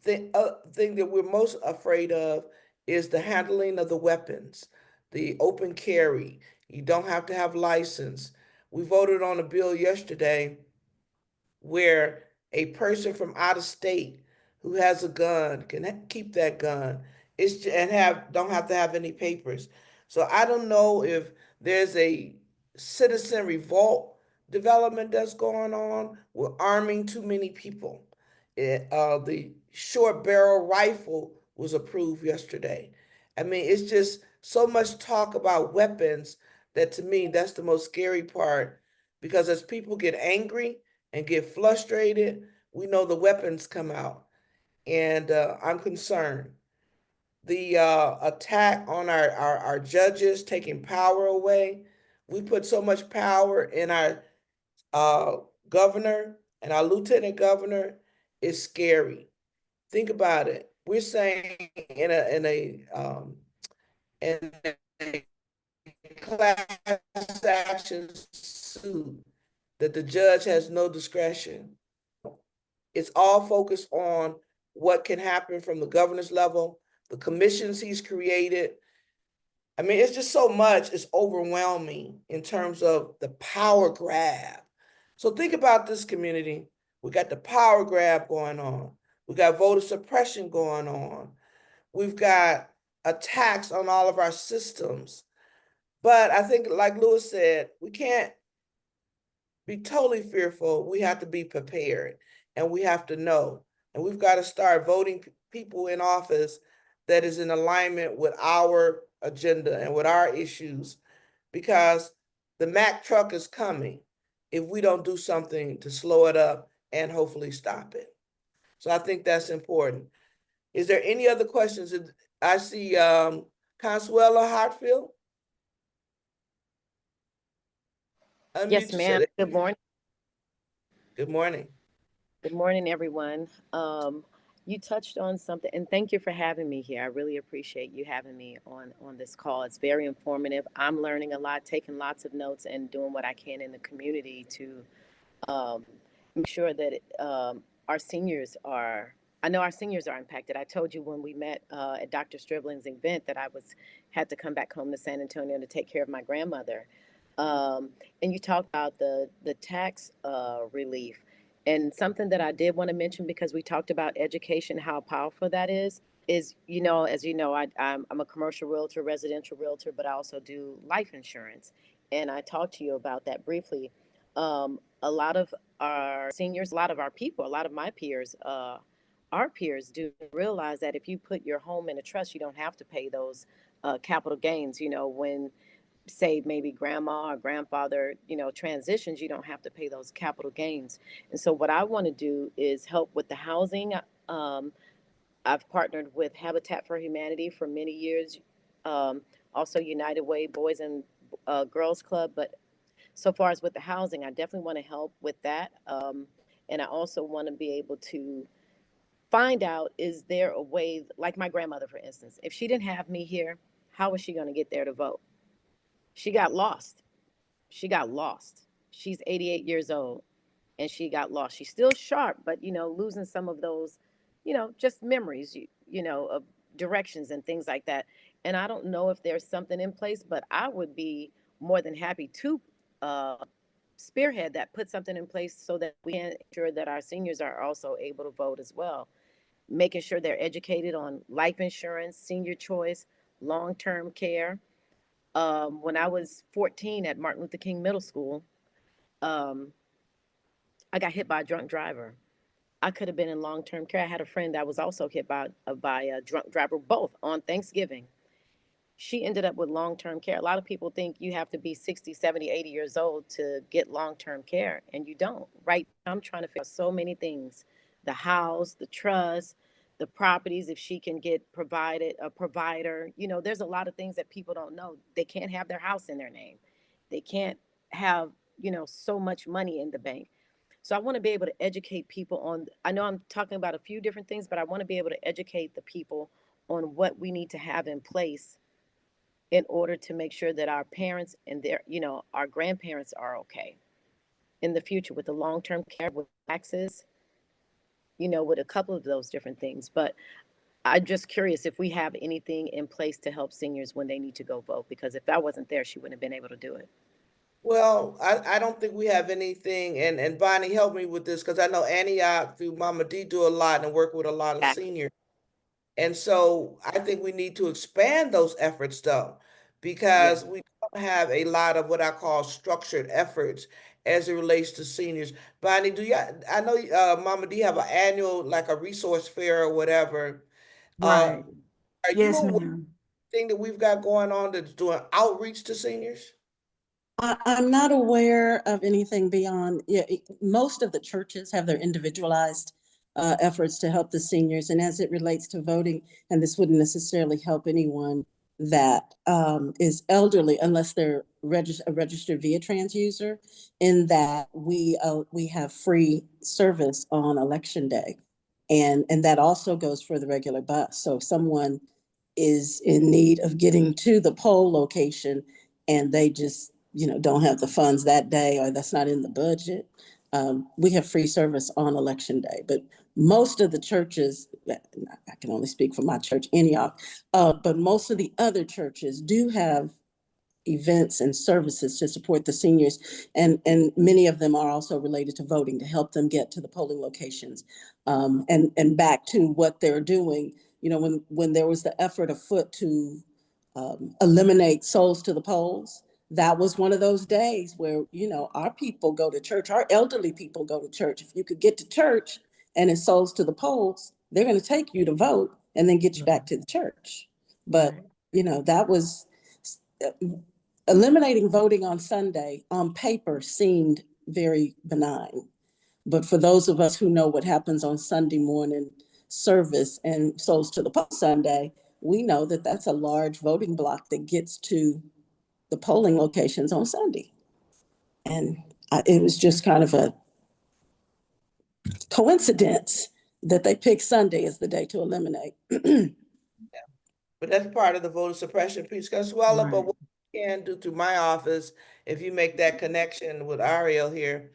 thing that we're most afraid of is the handling of the weapons, the open carry. You don't have to have license. We voted on a bill yesterday where a person from out of state who has a gun can keep that gun. And don't have to have any papers. So I don't know if there's a citizen revolt development that's going on. We're arming too many people. The short barrel rifle was approved yesterday. I mean, it's just so much talk about weapons that to me, that's the most scary part, because as people get angry and get frustrated, we know the weapons come out. And I'm concerned. The attack on our judges, taking power away. We put so much power in our uh, governor and our lieutenant governor. Is scary. Think about it. We're saying in a class action suit that the judge has no discretion. It's all focused on what can happen from the governor's level, the commissions he's created. I mean, it's just so much, it's overwhelming in terms of the power grab. So think about this community. We got the power grab going on. We got voter suppression going on. We've got attacks on all of our systems. But I think, like Lewis said, we can't be totally fearful. We have to be prepared, and we have to know. And we've got to start voting people in office that is in alignment with our agenda and with our issues, because the Mack truck is coming if we don't do something to slow it up and hopefully stop it. So I think that's important. Is there any other questions? I see ConSwella Hartfield. Yes, Unmute ma'am. yourself. Good morning. Good morning. Good morning, everyone. You touched on something, and thank you for having me here. I really appreciate you having me on this call. It's very informative. I'm learning a lot, taking lots of notes, and doing what I can in the community to um, make sure that our seniors are. I know our seniors are impacted. I told you when we met at Dr. Stribling's event that I had to come back home to San Antonio to take care of my grandmother. Um, and you talked about the tax relief, and something that I did want to mention, because we talked about education, how powerful that is, as you know, I'm a commercial realtor, residential realtor, but I also do life insurance. And I talked to you about that briefly. A lot of our seniors, a lot of our people, a lot of my peers, our peers do realize that if you put your home in a trust, you don't have to pay those capital gains. When, say, maybe grandma or grandfather, transitions, you don't have to pay those capital gains. And so what I want to do is help with the housing. I've partnered with Habitat for Humanity for many years, um, also United Way Boys and Girls Club. But so far as with the housing, I definitely want to help with that. And I also want to be able to find out, is there a way, like my grandmother, for instance, if she didn't have me here, how was she going to get there to vote? She got lost. She got lost. She's 88 years old and she got lost. She's still sharp, but losing some of those, just memories, of directions and things like that. And I don't know if there's something in place, but I would be more than happy to spearhead that, put something in place so that we can ensure that our seniors are also able to vote as well. Making sure they're educated on life insurance, senior choice, long-term care. When I was 14 at Martin Luther King Middle School, um, I got hit by a drunk driver. I could have been in long-term care. I had a friend that was also hit by a drunk driver, both on Thanksgiving. She ended up with long-term care. A lot of people think you have to be 60, 70, 80 years old to get long-term care, and you don't. Right now, I'm trying to figure out so many things: the house, the trust, the properties, if she can get provided a provider. You know, there's a lot of things that people don't know. They can't have their house in their name. They can't have, so much money in the bank. So I want to be able to educate people on, I know I'm talking about a few different things, but I want to be able to educate the people on what we need to have in place in order to make sure that our parents and our grandparents are okay in the future with the long-term care, with taxes, with a couple of those different things. But I'm just curious if we have anything in place to help seniors when they need to go vote, because if that wasn't there, she wouldn't have been able to do it. Well, I don't think we have anything, and Bonnie, help me with this, because I know Antioch through Mama D do a lot and work with a lot of seniors. And so I think we need to expand those efforts though, because we don't have a lot of what I call structured efforts as it relates to seniors. Bonnie, I know Mama D have an annual, like a resource fair or whatever. Right. Are you Yes, aware of ma'am. anything that we've got going on that's doing outreach to seniors? I'm not aware of anything beyond, most of the churches have their individualized efforts to help the seniors. And as it relates to voting, and this wouldn't necessarily help anyone that is elderly unless they're a registered via trans user, in that we have free service on election day. And that also goes for the regular bus. So if someone is in need of getting to the poll location and they just don't have the funds that day, or that's not in the budget, we have free service on election day. But most of the churches, I can only speak for my church, Antioch, but most of the other churches do have events and services to support the seniors, and many of them are also related to voting, to help them get to the polling locations. And back to what they're doing, when there was the effort afoot to eliminate souls to the polls, that was one of those days where, our people go to church, our elderly people go to church. If you could get to church and it's souls to the polls, they're going to take you to vote and then get you back to the church. But, that was, eliminating voting on Sunday on paper seemed very benign. But for those of us who know what happens on Sunday morning service and souls to the poll Sunday, we know that that's a large voting block that gets to the polling locations on Sunday. And it was just kind of a coincidence that they picked Sunday as the day to eliminate. But that's part of the voter suppression piece, ConSwella. But what we can do through my office, if you make that connection with Ariel here,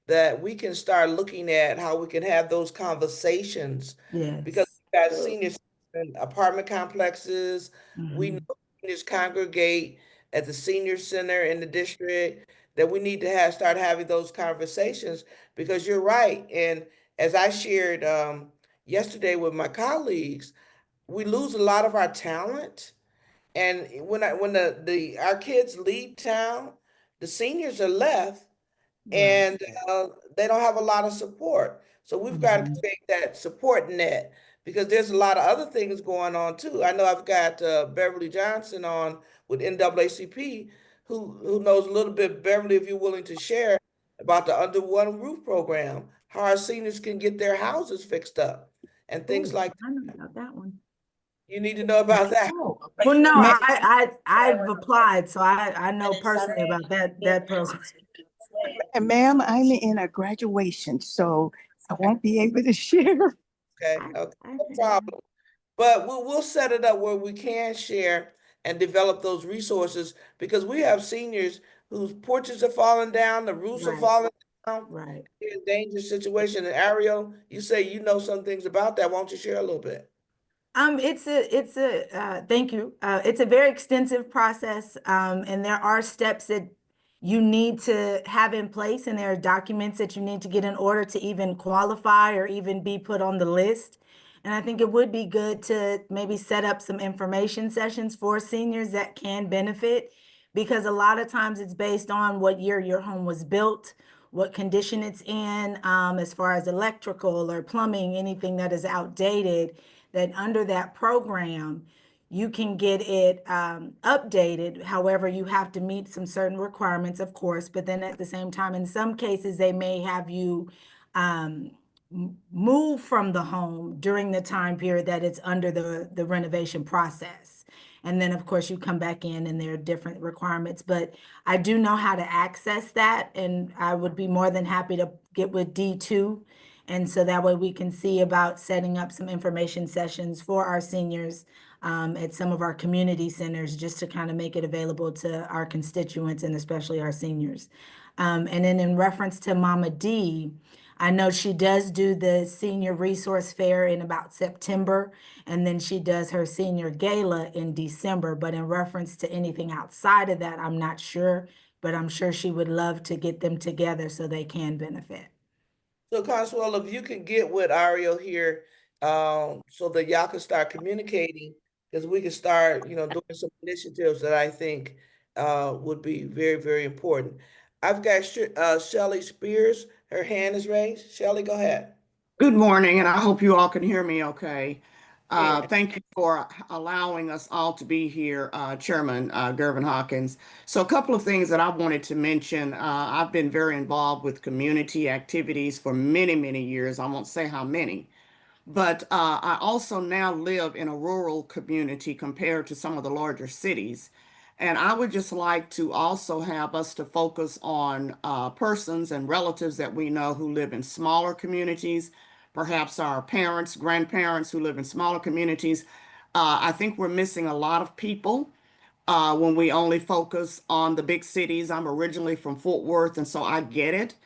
that we can start looking at how we can have those conversations. Yes. Because we've got seniors in apartment complexes. We know seniors congregate at the senior center in the district, that we need to start having those conversations, because you're right. And as I shared yesterday with my colleagues, we lose a lot of our talent. And when our kids leave town, the seniors are left, and they don't have a lot of support. So we've got to create that support net, because there's a lot of other things going on too. I know I've got Beverly Johnson on with NAACP, who knows a little bit. Beverly, if you're willing to share about the Under One Roof program, how our seniors can get their houses fixed up and things like that. I know about that one. You need to know about that. Well, no, I've applied, so I know personally about that program. And ma'am, I'm in a graduation, so I won't be able to share. Okay, no problem. But we'll set it up where we can share and develop those resources, because we have seniors whose porches are falling down, the roofs are falling down. Right. In a dangerous situation. And Ariel, you say you know some things about that. Why don't you share a little bit? Thank you. It's a very extensive process, and there are steps that you need to have in place, and there are documents that you need to get in order to even qualify or even be put on the list. And I think it would be good to maybe set up some information sessions for seniors that can benefit, because a lot of times it's based on what year your home was built, what condition it's in, as far as electrical or plumbing, anything that is outdated, that under that program, you can get it updated. However, you have to meet some certain requirements, of course, but then at the same time, in some cases, they may have you move from the home during the time period that it's under the renovation process. And then, of course, you come back in and there are different requirements. But I do know how to access that, and I would be more than happy to get with D2. And so that way we can see about setting up some information sessions for our seniors at some of our community centers, just to kind of make it available to our constituents and especially our seniors. And then in reference to Mama D, I know she does do the senior resource fair in about September, and then she does her senior gala in December. But in reference to anything outside of that, I'm not sure, but I'm sure she would love to get them together so they can benefit. So ConSwella, if you could get with Ariel here, so that y'all can start communicating, because we can start, doing some initiatives that I think would be very, very important. I've got Shelley Spears. Her hand is raised. Shelley, go ahead. Good morning, and I hope you all can hear me okay. Yeah. Thank you for allowing us all to be here, Chairman Gervin-Hawkins. So a couple of things that I wanted to mention. I've been very involved with community activities for many, many years. I won't say how many. But I also now live in a rural community compared to some of the larger cities. And I would just like to also have us to focus on persons and relatives that we know who live in smaller communities, perhaps our parents, grandparents who live in smaller communities. I think we're missing a lot of people when we only focus on the big cities. I'm originally from Fort Worth, and so I get it.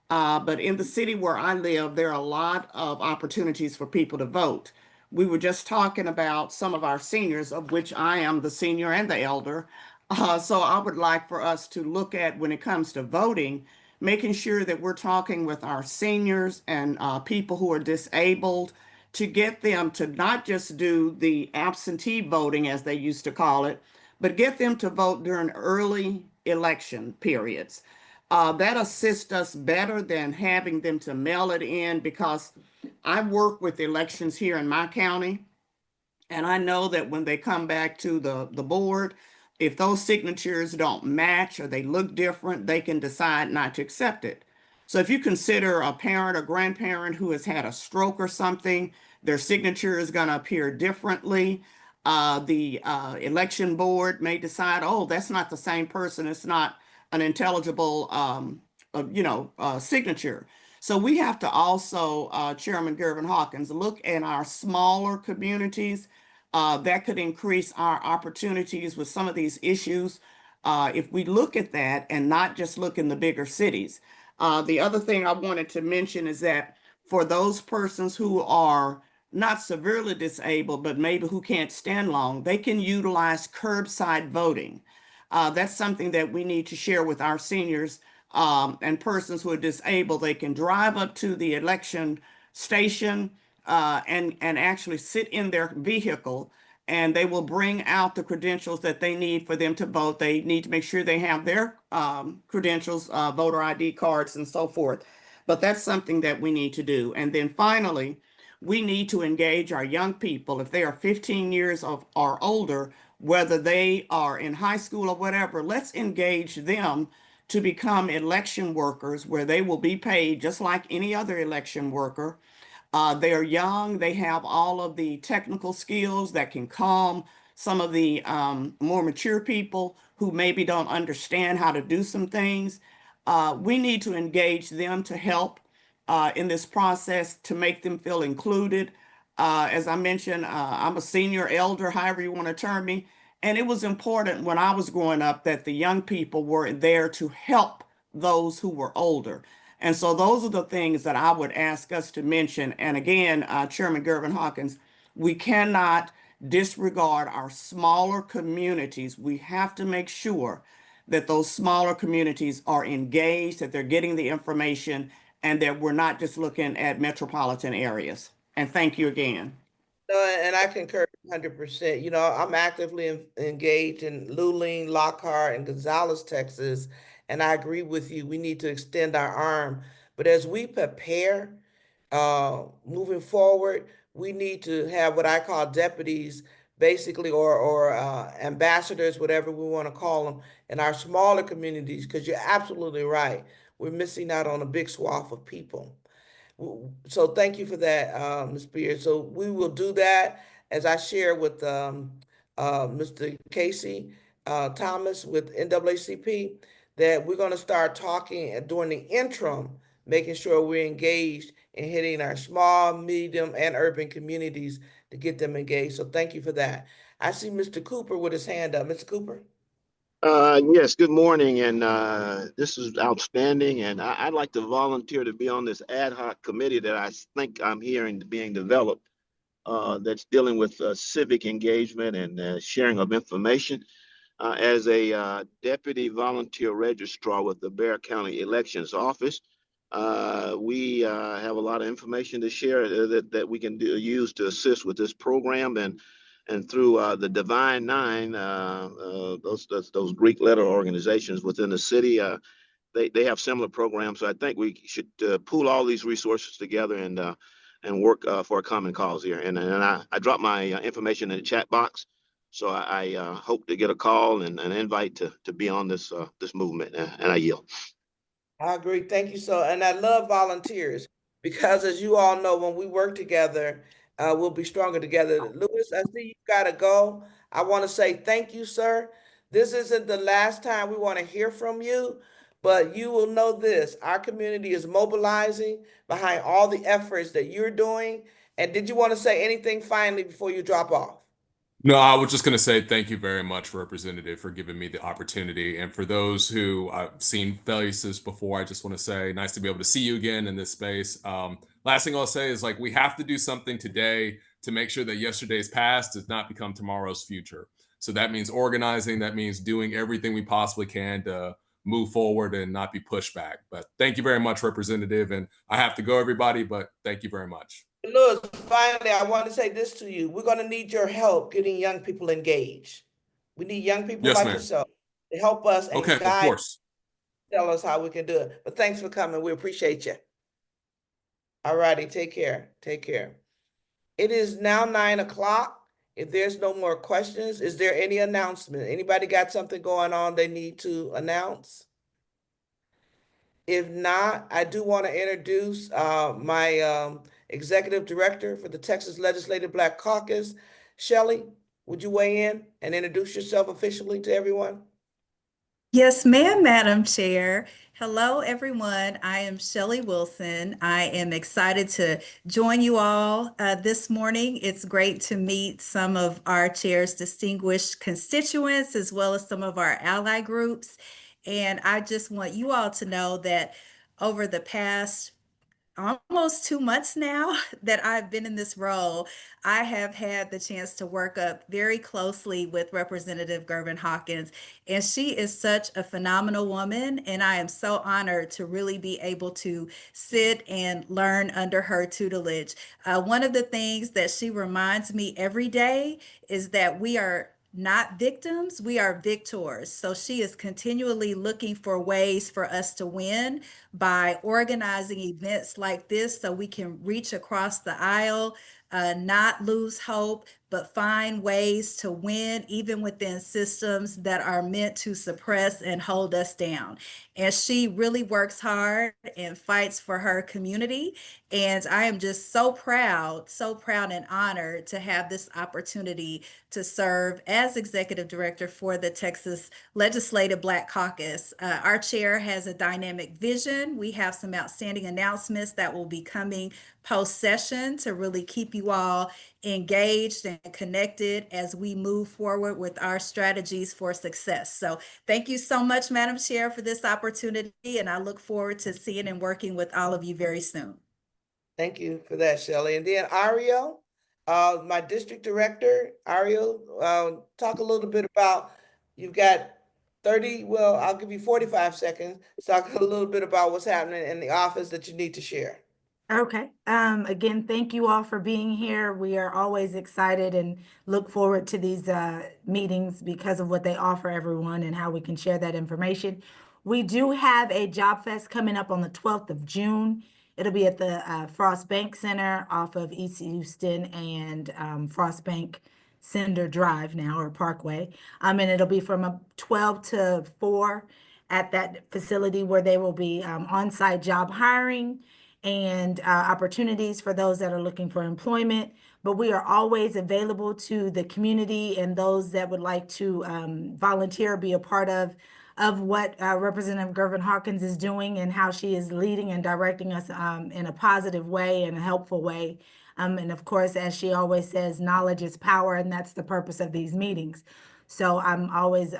But in the city where I live, there are a lot of opportunities for people to vote. We were just talking about some of our seniors, of which I am the senior and the elder. So I would like for us to look at, when it comes to voting, making sure that we're talking with our seniors and people who are disabled, to get them to not just do the absentee voting, as they used to call it, but get them to vote during early election periods. That assists us better than having them to mail it in, because I work with elections here in my county, and I know that when they come back to the board, if those signatures don't match or they look different, they can decide not to accept it. So if you consider a parent or grandparent who has had a stroke or something, their signature is going to appear differently. The election board may decide, oh, that's not the same person. It's not an intelligible, signature. So we have to also, Chairman Gervin-Hawkins, look at our smaller communities. That could increase our opportunities with some of these issues if we look at that and not just look in the bigger cities. The other thing I wanted to mention is that for those persons who are not severely disabled, but maybe who can't stand long, they can utilize curbside voting. That's something that we need to share with our seniors and persons who are disabled. They can drive up to the election station and actually sit in their vehicle, and they will bring out the credentials that they need for them to vote. They need to make sure they have their credentials, voter ID cards, and so forth. But that's something that we need to do. And then finally, we need to engage our young people. If they are 15 years or older, whether they are in high school or whatever, let's engage them to become election workers, where they will be paid just like any other election worker. They are young, they have all of the technical skills that can calm some of the more mature people who maybe don't understand how to do some things. We need to engage them to help in this process, to make them feel included. As I mentioned, I'm a senior, elder, however you want to term me. And it was important when I was growing up that the young people were there to help those who were older. And so those are the things that I would ask us to mention. And again, Chairman Gervin-Hawkins, We cannot disregard our smaller communities. We have to make sure that those smaller communities are engaged, that they're getting the information, and that we're not just looking at metropolitan areas. And thank you again. No, and I concur 100%. You know, I'm actively engaged in Luling, Lockhart, and Gonzales, Texas, and I agree with you. We need to extend our arm. But as we prepare, moving forward, we need to have what I call deputies, basically, or ambassadors, whatever we want to call them, in our smaller communities. Because you're absolutely right, we're missing out on a big swath of people. So thank you for that, Ms. Beard. So we will do that as I share with Mr. Casey Thomas with NAACP, that we're going to start talking during the interim, making sure we're engaged in hitting our small, medium, and urban communities to get them engaged. So thank you for that. I see Mr. Cooper with his hand up. Mr. Cooper? Yes, good morning, and this is outstanding. And I'd like to volunteer to be on this ad hoc committee that I think I'm hearing being developed that's dealing with civic engagement and sharing of information. As a deputy volunteer registrar with the Bexar County Elections Office, we have a lot of information to share that we can use to assist with this program. And through the Divine Nine, those Greek letter organizations within the city, they have similar programs. So I think we should pool all these resources together and work for a common cause here. And I dropped my information in the chat box, so I hope to get a call and an invite to be on this movement. And I yield. I agree. Thank you. So, and I love volunteers because, as you all know, when we work together, we'll be stronger together. Louis, I see you've got to go. I want to say thank you, sir. This isn't the last time we want to hear from you, but you will know this. Our community is mobilizing behind all the efforts that you're doing. And did you want to say anything finally before you drop off? No, I was just going to say thank you very much, Representative, for giving me the opportunity. And for those who I've seen faces before, I just want to say nice to be able to see you again in this space. Last thing I'll say is, like, we have to do something today to make sure that yesterday's past does not become tomorrow's future. So that means organizing. That means doing everything we possibly can to move forward and not be pushed back. But thank you very much, Representative. And I have to go, everybody, but thank you very much. Louis, finally, I want to say this to you. We're going to need your help getting young people engaged. We need young people Yes, like ma'am. yourself to help us and Okay, of guide, course. tell us how we can do it. But thanks for coming. We appreciate you. All righty, take care. Take care. It is now 9 o'clock. If there's no more questions, is there any announcement? Anybody got something going on they need to announce? If not, I do want to introduce my executive director for the Texas Legislative Black Caucus. Chelle, would you weigh in and introduce yourself officially to everyone? Yes, ma'am, Madam Chair. Hello, everyone. I am Chelle Wilson. I am excited to join you all this morning. It's great to meet some of our chair's distinguished constituents, as well as some of our ally groups. And I just want you all to know that over the past almost 2 months now that I've been in this role, I have had the chance to work up very closely with Representative Gervin-Hawkins, and she is such a phenomenal woman, and I am so honored to really be able to sit and learn under her tutelage. One of the things that she reminds me every day is that we are not victims, we are victors. So she is continually looking for ways for us to win by organizing events like this so we can reach across the aisle, not lose hope, but find ways to win even within systems that are meant to suppress and hold us down. And she really works hard and fights for her community. And I am just so proud and honored to have this opportunity to serve as executive director for the Texas Legislative Black Caucus. Our chair has a dynamic vision. We have some outstanding announcements that will be coming post-session to really keep you all engaged and connected as we move forward with our strategies for success. So thank you so much, Madam Chair, for this opportunity, and I look forward to seeing and working with all of you very soon. Thank you for that, Chelle. And then Ariel, My district director, Ariel, talk a little bit about, you've got 30, well, I'll give you 45 seconds. Talk a little bit about what's happening in the office that you need to share. Okay. Again, thank you all for being here. We are always excited and look forward to these meetings because of what they offer everyone and how we can share that information. We do have a Job Fest coming up on the 12th of June. It'll be at the Frost Bank Center off of East Houston and Frost Bank Cinder Drive now, or Parkway. And it'll be from 12 to 4 at that facility where they will be on-site job hiring and opportunities for those that are looking for employment. But we are always available to the community and those that would like to volunteer, be a part of what Representative Gervin-Hawkins is doing and how she is leading and directing us in a positive way and a helpful way. And of course, as she always says, knowledge is power, and that's the purpose of these meetings. So I'm always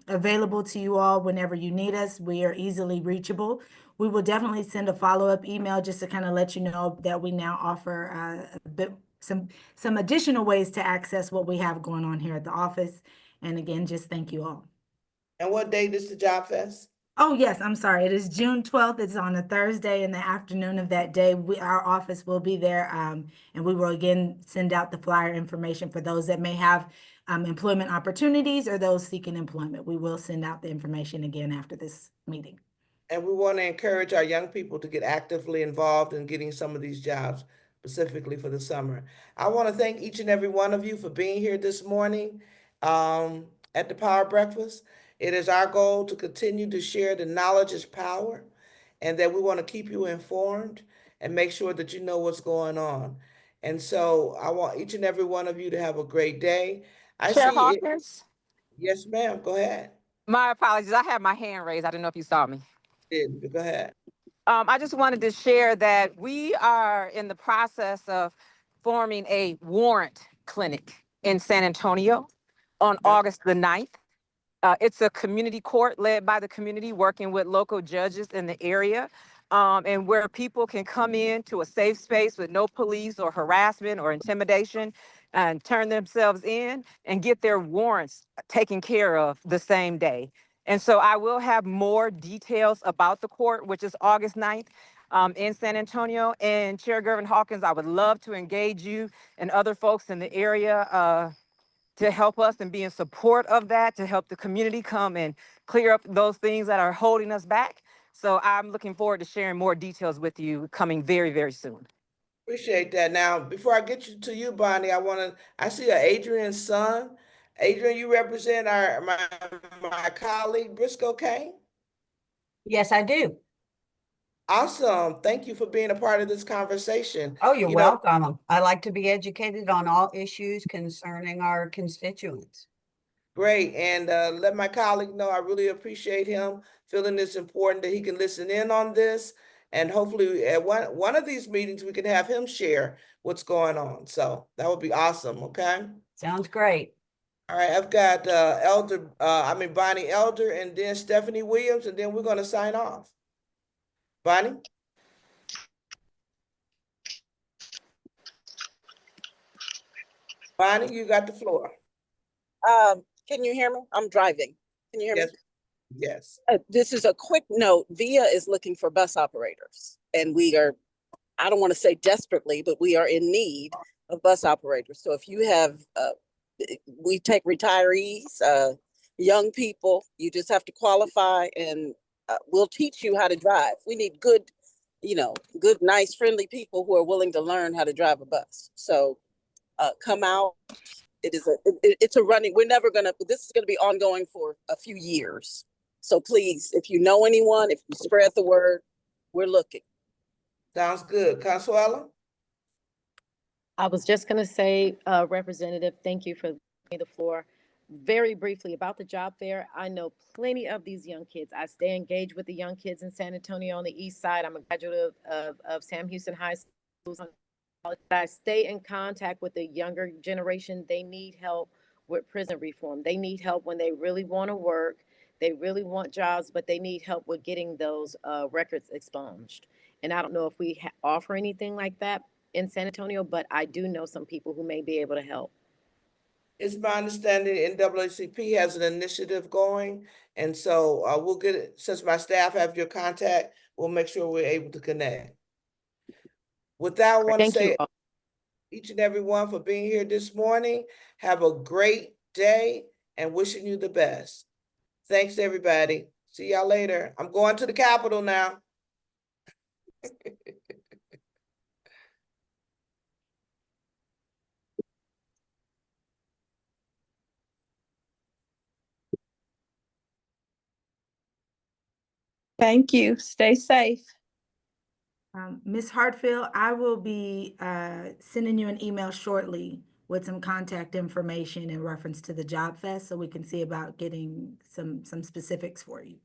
available to you all whenever you need us. We are easily reachable. We will definitely send a follow-up email just to kind of let you know that we now offer some additional ways to access what we have going on here at the office. And again, just thank you all. And what date is the Job Fest? Oh, yes, I'm sorry. It is June 12th. It's on a Thursday in the afternoon of that day. Our office will be there, and we will again send out the flyer information for those that may have employment opportunities or those seeking employment. We will send out the information again after this meeting. And we want to encourage our young people to get actively involved in getting some of these jobs, specifically for the summer. I want to thank each and every one of you for being here this morning at the Power Breakfast. It is our goal to continue to share the knowledge is power, and that we want to keep you informed and make sure that you know what's going on. And so I want each and every one of you to have a great day. I Chair see it. Hawkins, Yes, ma'am. Go ahead. my apologies. I had my hand raised. I didn't know if you saw me. Go ahead. I just wanted to share that we are in the process of forming a Warrant clinic in San Antonio on August the 9th. It's a community court led by the community, working with local judges in the area, and where people can come in to a safe space with no police or harassment or intimidation and turn themselves in and get their warrants taken care of the same day. And so I will have more details about the court, which is August 9th. In San Antonio. And Chair Gervin-Hawkins, I would love to engage you and other folks in the area to help us and be in support of that, to help the community come and clear up those things that are holding us back. So I'm looking forward to sharing more details with you coming very, very soon. Appreciate that. Now, before I get you to you, Bonnie, I see Adrian's son. Adrian, you represent my colleague, Briscoe Kane. Yes, I do. Awesome. Thank you for being a part of this conversation. Oh, you're welcome. I like to be educated on all issues concerning our constituents. Great. And let my colleague know I really appreciate him feeling it's important that he can listen in on this. And hopefully at one of these meetings, we can have him share what's going on. So that would be awesome. Okay. Sounds great. All right. I've got Bonnie Elder and then Stephanie Williams, and then we're going to sign off. Bonnie? Bonnie, you got the floor. Can you hear me? I'm driving. Can you hear Yes. me? Yes. This is a quick note. VIA is looking for bus operators, and we are, I don't want to say desperately, but we are in need of bus operators. So if you have, we take retirees, young people, you just have to qualify, and we'll teach you how to drive. We need good, good, nice, friendly people who are willing to learn how to drive a bus. So come out. It's a running, this is gonna be ongoing for a few years. So please, if you know anyone, if you spread the word, we're looking. Sounds good. ConSwella? I was just going to say, Representative, thank you for the floor. Very briefly about the job fair. I know plenty of these young kids. I stay engaged with the young kids in San Antonio on the east side. I'm a graduate of Sam Houston High School. I stay in contact with the younger generation. They need help with prison reform. They need help when they really want to work. They really want jobs, but they need help with getting those records expunged. And I don't know if we offer anything like that, in San Antonio, but I do know some people who may be able to help. It's my understanding NAACP has an initiative going, and so we'll get it, since my staff have your contact, we'll make sure we're able to connect. With that, I want to Thank you say all. each and every one for being here this morning. Have a great day and wishing you the best. Thanks, everybody. See y'all later. I'm going to the Capitol now. Thank you. Stay safe. Ms. Hartfield, I will be sending you an email shortly with some contact information in reference to the Job Fest, so we can see about getting some specifics for you.